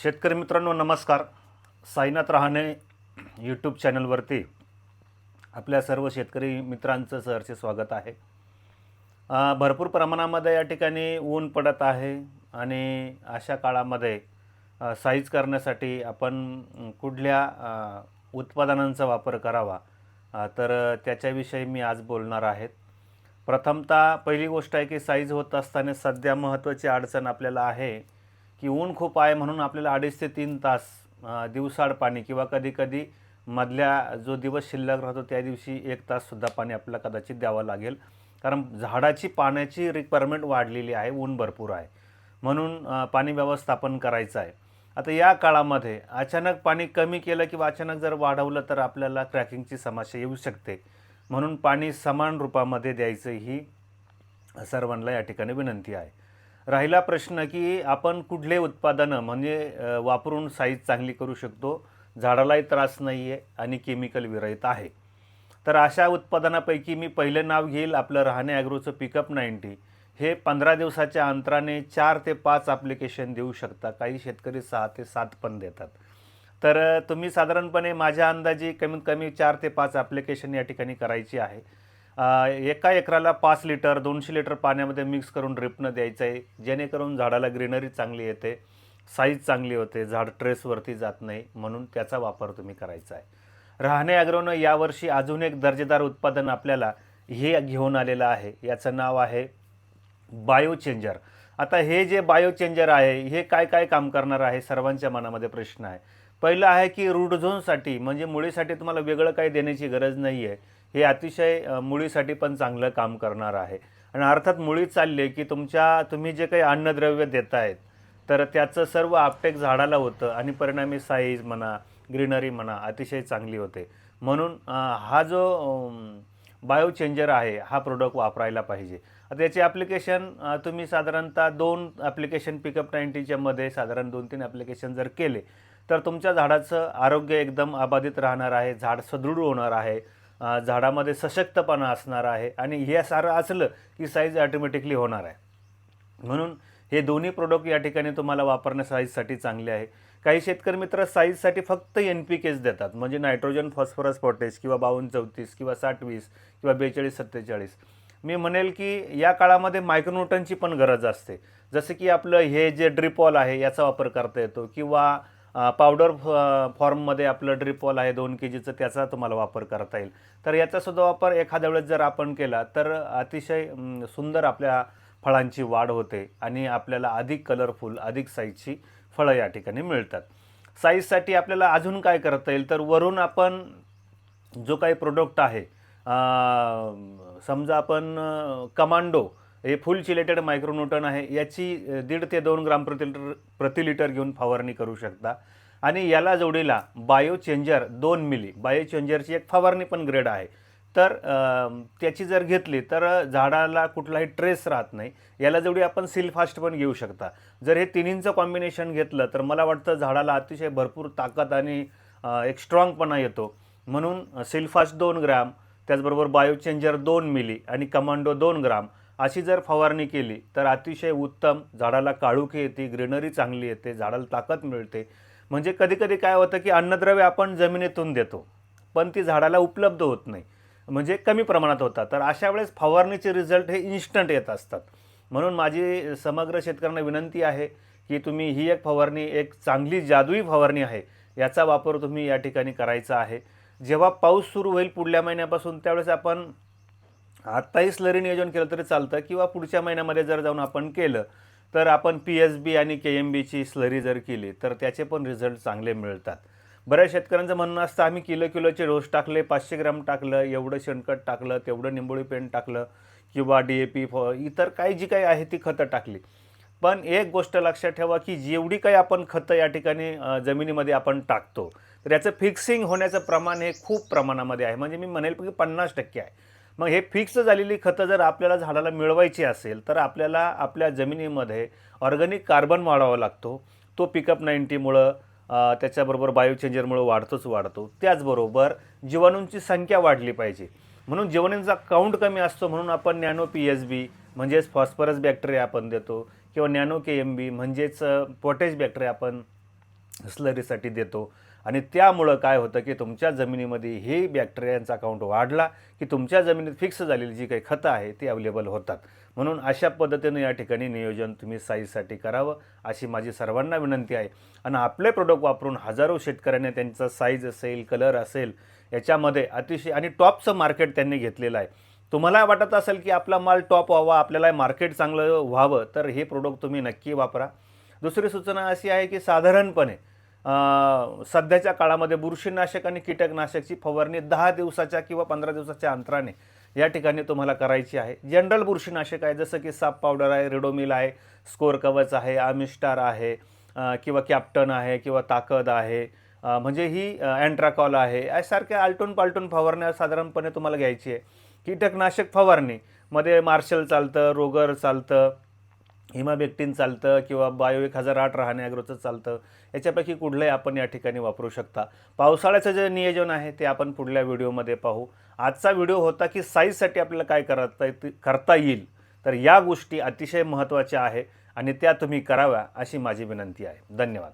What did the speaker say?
शेतकरी मित्रांनो नमस्कार. साईनाथ रहाणे यूट्यूब चॅनलवरती आपल्या सर्व शेतकरी मित्रांचं सहर्ष स्वागत आहे. भरपूर प्रमाणामध्ये या ठिकाणी ऊन पडत आहे आणि अशा काळामध्ये साईज करण्यासाठी आपण कुठल्या उत्पादनांचा वापर करावा तर त्याच्याविषयी मी आज बोलणार आहे. प्रथमतः पहिली गोष्ट आहे की साईज होत असताना सध्या महत्त्वाची अडचण आपल्याला आहे की ऊन खूप आहे म्हणून आपल्याला 2.5 ते 3 तास दिवसाआड पाणी किंवा कधीकधी मधल्या जो दिवस शिल्लक राहतो त्या दिवशी 1 ताससुद्धा पाणी आपल्याला कदाचित द्यावं लागेल. कारण झाडाची पाण्याची रिक्वायरमेंट वाढलेली आहे, ऊन भरपूर आहे म्हणून पाणी व्यवस्थापन करायचं आहे. आता या काळामध्ये अचानक पाणी कमी केलं किंवा अचानक जर वाढवलं तर आपल्याला क्रॅकिंगची समस्या येऊ शकते. म्हणून पाणी समान रूपामध्ये द्यायचं ही सर्वांना या ठिकाणी विनंती आहे. राहिला प्रश्न की आपण कुठले उत्पादनं म्हणजे वापरून साईज चांगली करू शकतो, झाडालाही त्रास नाही आहे आणि केमिकल विरहित आहे. तर अशा उत्पादनापैकी मी पहिलं नाव घेईल आपलं रहाणे ॲग्रोचं पिकअप 90. हे 15 दिवसाच्या अंतराने 4 ते 5 ॲप्लिकेशन देऊ शकता. काही शेतकरी 6 ते 7 पण देतात. तर तुम्ही साधारणपणे माझ्या अंदाजे कमीत कमी 4 ते 5 ॲप्लिकेशन या ठिकाणी करायची आहे. एका एकराला 5 लिटर 200 लिटर पाण्यामध्ये मिक्स करून ड्रिपनं द्यायचं आहे, जेणेकरून झाडाला ग्रीनरी चांगली येते, साईज चांगली होते, झाड ट्रेसवरती जात नाही, म्हणून त्याचा वापर तुम्ही करायचा आहे. रहाणे ॲग्रोनं यावर्षी अजून एक दर्जेदार उत्पादन आपल्याला हे घेऊन आलेलं आहे. याचं नाव आहे बायो चेंजर. आता हे जे बायो चेंजर आहे हे काय काय काम करणार आहे, सर्वांच्या मनामध्ये प्रश्न आहे. पहिलं आहे की रूट झोनसाठी म्हणजे मुळीसाठी तुम्हाला वेगळं काही देण्याची गरज नाही आहे. हे अतिशय मुळीसाठी पण चांगलं काम करणार आहे. आणि अर्थात मुळी चालली की तुम्ही जे काही अन्नद्रव्य देत आहेत तर त्याचं सर्व आपटेक झाडाला होतं आणि परिणामी साईज म्हणा, ग्रीनरी म्हणा अतिशय चांगली होते. म्हणून हा जो बायो चेंजर आहे हा प्रोडक्ट वापरायला पाहिजे. आता याचे ॲप्लिकेशन तुम्ही साधारणतः 2 ॲप्लिकेशन पिकअप 90च्या मध्ये साधारण 2-3 ॲप्लिकेशन जर केले तर तुमच्या झाडाचं आरोग्य एकदम अबाधित राहणार आहे, झाड सदृढ होणार आहे, झाडामध्ये सशक्तपणा असणार आहे आणि हे सारं असलं की साईज ऑटोमॅटिकली होणार आहे. म्हणून हे दोन्ही प्रोडक्ट या ठिकाणी तुम्हाला वापरण्या साईजसाठी चांगले आहे. काही शेतकरी मित्र साईजसाठी फक्त NPKच देतात म्हणजे नायट्रोजन, फॉस्फरस, पोटॅश किंवा 52-34 किंवा 60-20 किंवा 42-47. मी म्हणेल की या काळामध्ये मायक्रोन्यूटनची पण गरज असते. जसं की आपलं हे जे ड्रिपॉल आहे याचा वापर करता येतो किंवा पावडर फॉर्ममध्ये आपलं ड्रिपॉल आहे 2 kgचं त्याचा तुम्हाला वापर करता येईल. तर याचासुद्धा वापर एखाद्या वेळेस जर आपण केला तर अतिशय सुंदर आपल्या फळांची वाढ होते आणि आपल्याला अधिक कलरफुल अधिक साईजची फळं या ठिकाणी मिळतात. साईजसाठी आपल्याला अजून काय करता येईल तर वरून आपण जो काही प्रोडक्ट आहे समजा आपण कमांडो हे फुल चिलेटेड मायक्रोन्यूटन आहे, याची 1.5 ते 2 ग्राम प्रति लिटर घेऊन फवारणी करू शकता. आणि याला जोडीला बायो चेंजर 2 मिली, बायो चेंजरची एक फवारणी पण ग्रेड आहे. तर त्याची जर घेतली तर झाडाला कुठलाही ट्रेस राहत नाही. याला जोडी आपण सिलफास्ट पण घेऊ शकता. जर हे तिन्हींचं कॉम्बिनेशन घेतलं तर मला वाटतं झाडाला अतिशय भरपूर ताकद आणि एक स्ट्रॉंगपणा येतो. म्हणून सिलफास्ट 2 ग्राम, त्याचबरोबर बायो चेंजर 2 मिली आणि कमांडो 2 ग्राम अशी जर फवारणी केली तर अतिशय उत्तम, झाडाला काळुखी येते, ग्रीनरी चांगली येते, झाडाला ताकद मिळते. म्हणजे कधीकधी काय होतं की अन्नद्रव्य आपण जमिनीतून देतो पण ती झाडाला उपलब्ध होत नाही, म्हणजे कमी प्रमाणात होतात. तर अशा वेळेस फवारणीचे रिझल्ट हे इन्स्टंट येत असतात. म्हणून माझी समग्र शेतकऱ्यांना विनंती आहे की तुम्ही ही एक फवारणी एक चांगली जादुई फवारणी आहे, याचा वापर तुम्ही या ठिकाणी करायचा आहे. जेव्हा पाऊस सुरू होईल पुढल्या महिन्यापासून त्यावेळेस आपण आत्ताही स्लरी नियोजन केलं तरी चालतं किंवा पुढच्या महिन्यामध्ये जर जाऊन आपण केलं तर आपण PSB आणि KMBची स्लरी जर केली तर त्याचे पण रिझल्ट चांगले मिळतात. बऱ्याच शेतकऱ्यांचं म्हणणं असतं आम्ही किलोचे डोस टाकले, 500 ग्राम टाकलं, एवढं शेणखत टाकलं, तेवढं निंबोळी पेंड टाकलं किंवा DAP इतर काही जी काही आहे ती खतं टाकली. पण एक गोष्ट लक्षात ठेवा की जेवढी काही आपण खतं या ठिकाणी जमिनीमध्ये आपण टाकतो तर याचं फिक्सिंग होण्याचं प्रमाण हे खूप प्रमाणामध्ये आहे, म्हणजे मी म्हणेल की 50% आहे. मग हे फिक्स झालेली खतं जर आपल्याला झाडाला मिळवायची असेल तर आपल्याला आपल्या जमिनीमध्ये ऑर्गॅनिक कार्बन वाढवावा लागतो. तो पिकअप 90मुळं त्याच्याबरोबर बायो चेंजरमुळं वाढतो. त्याचबरोबर जीवाणूंची संख्या वाढली पाहिजे. म्हणून जीवाणूंचा काउंट कमी असतो म्हणून आपण नॅनो PSB म्हणजेच फॉस्फरस बॅक्टेरिया आपण देतो किंवा नॅनो KMB म्हणजेच पोटॅश बॅक्टेरिया आपण स्लरीसाठी देतो आणि त्यामुळं काय होतं की तुमच्या जमिनीमध्ये हे बॅक्टेरियांचा काउंट वाढला की तुमच्या जमिनीत फिक्स झालेली जी काही खतं आहे ती अवेलेबल होतात. म्हणून अशा पद्धतीनं या ठिकाणी नियोजन तुम्ही साईजसाठी करावं अशी माझी सर्वांना विनंती आहे. आणि आपले प्रोडक्ट वापरून हजारो शेतकऱ्यांनी त्यांचा साईज असेल, कलर असेल, याच्यामध्ये अतिशय आणि टॉपचं मार्केट त्यांनी घेतलेलं आहे. तुम्हाला वाटत असेल की आपला माल टॉप व्हावा, आपल्याला मार्केट चांगलं व्हावं, तर हे प्रोडक्ट तुम्ही नक्की वापरा. दुसरी सूचना अशी आहे की साधारणपणे सध्याच्या काळामध्ये बुरशीनाशक आणि कीटकनाशकची फवारणी 10 दिवसाच्या किंवा 15 दिवसाच्या अंतराने या ठिकाणी तुम्हाला करायची आहे. जनरल बुरशीनाशक आहे, जसं की साप पावडर आहे, रिडोमिल आहे, स्कोर कवच आहे, आमिस्टार आहे, किंवा कॅप्टन आहे, किंवा ताकद आहे, म्हणजे ही अँट्राकॉल आहे, यासारख्या आलटून पालटून फवारण्या साधारणपणे तुम्हाला घ्यायची आहे. कीटकनाशक फवारणीमध्ये मार्शल चालतं, रोगर चालतं, हिमाबेक्टिन चालतं, किंवा बायो 1008 रहाणे ॲग्रोचं चालतं. याच्यापैकी कुठलंही आपण या ठिकाणी वापरू शकता. पावसाळ्याचं जे नियोजन आहे ते आपण पुढल्या व्हिडिओमध्ये पाहू. आजचा व्हिडिओ होता की साईजसाठी आपल्याला काय करता येईल. तर या गोष्टी अतिशय महत्त्वाच्या आहे आणि त्या तुम्ही कराव्या अशी माझी विनंती आहे. धन्यवाद.